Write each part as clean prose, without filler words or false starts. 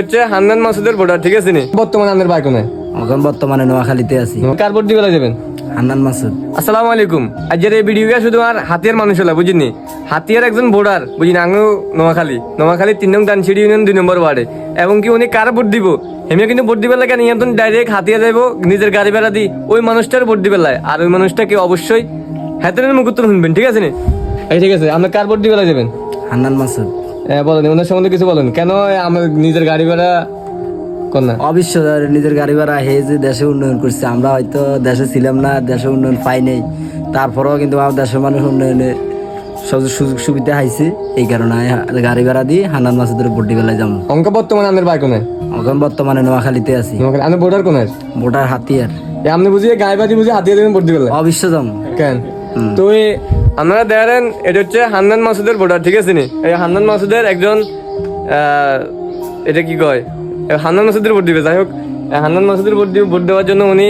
হচ্ছে হান্নান মাসুদের ভোটার, ঠিক আছে নি? বর্তমানে আমাদের ভাই কোনে? এখন বর্তমানে নোয়াখালীতে আছি। কার ভোট দিবে যাবেন? হান্নান মাসুদ। আসসালামু আলাইকুম। আজকের এই ভিডিওটা শুধু আর হাতিয়ার মানুষ হলা বুঝিনি, হাতিয়ার একজন ভোটার বুঝিনি। আমিও নোয়াখালী 3 নং দানসিড়ি ইউনিয়ন 2 নম্বর ওয়ার্ডে। এবং কি উনি কার ভোট দিব এমনি কিন্তু ভোট দিবে লাগে নিয়ন্ত্রণ ডাইরেক্ট হাতিয়া যাইব নিজের গাড়ি ভাড়া দি ওই মানুষটার ভোট দিবে লাগে। আর ওই মানুষটাকে অবশ্যই হাতের মুখ উত্তর শুনবেন, ঠিক আছে নি? ঠিক আছে, আপনার কার ভোট দিবে যাবেন? হান্নান মাসুদ। বলেন ওনার সম্বন্ধে কিছু বলেন, কেন আমার নিজের গাড়ি ভাড়া কন্যা? অবিশ্বাস নিজের গাড়ি ভাড়া হে যে দেশে উন্নয়ন করছে, আমরা হয়তো দেশে ছিলাম না, দেশে উন্নয়ন পাই নাই, তারপরেও কিন্তু আমার দেশের মানুষ উন্নয়নে সুযোগ সুবিধা হাইছে। এই কারণে গাড়ি ভাড়া দিয়ে হান্নান মাসুদের ভোট দিবে যাবো। অঙ্ক বর্তমানে আমাদের ভাই কোনে? এখন বর্তমানে নোয়াখালীতে আছি। আমি ভোটার কোনে? ভোটার হাতিয়ার। আপনি বুঝিয়ে গায়ে বাজি বুঝিয়ে হাতিয়ে দেবেন ভোট দিবে? অবিশ্বাস কেন? তো আপনারা দেখেন এটা হচ্ছে হান্নান মাসুদের ভোটার, ঠিক আছে নি? এই হান্নান মাসুদের একজন এটা কি কয়, হান্নান মাসুদের ভোট দিবে। যাই হোক, হান্নান মাসুদের ভোট দেওয়ার জন্য উনি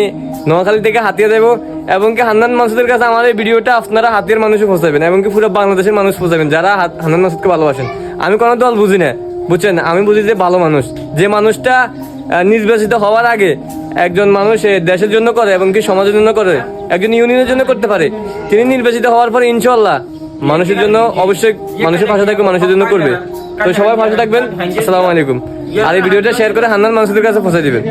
নোয়াখালী থেকে হাতিয়া দেবো। এবং কি হান্নান মাসুদের কাছে আমার এই ভিডিওটা আপনারা হাতিয়ার মানুষও পৌঁছাবেন এবং কি পুরো বাংলাদেশের মানুষ পৌঁছাবেন যারা হান্নান মাসুদকে ভালোবাসেন। আমি কোনো দল বুঝি না, বুঝছেন? আমি বুঝি যে ভালো মানুষ, যে মানুষটা নির্বাচিত হওয়ার আগে একজন মানুষ দেশের জন্য করে এবং কি সমাজের জন্য করে, একজন ইউনিয়নের জন্য করতে পারে, তিনি নির্বাচিত হওয়ার পরে ইনশাআল্লাহ মানুষের জন্য অবশ্যই মানুষের পাশে থাকবে, মানুষের জন্য করবে। তো সবাই পাশে থাকবেন। আসসালামু আলাইকুম। আর এই ভিডিওটা শেয়ার করে হান্নান মাসুদের কাছে পৌঁছে দিবেন।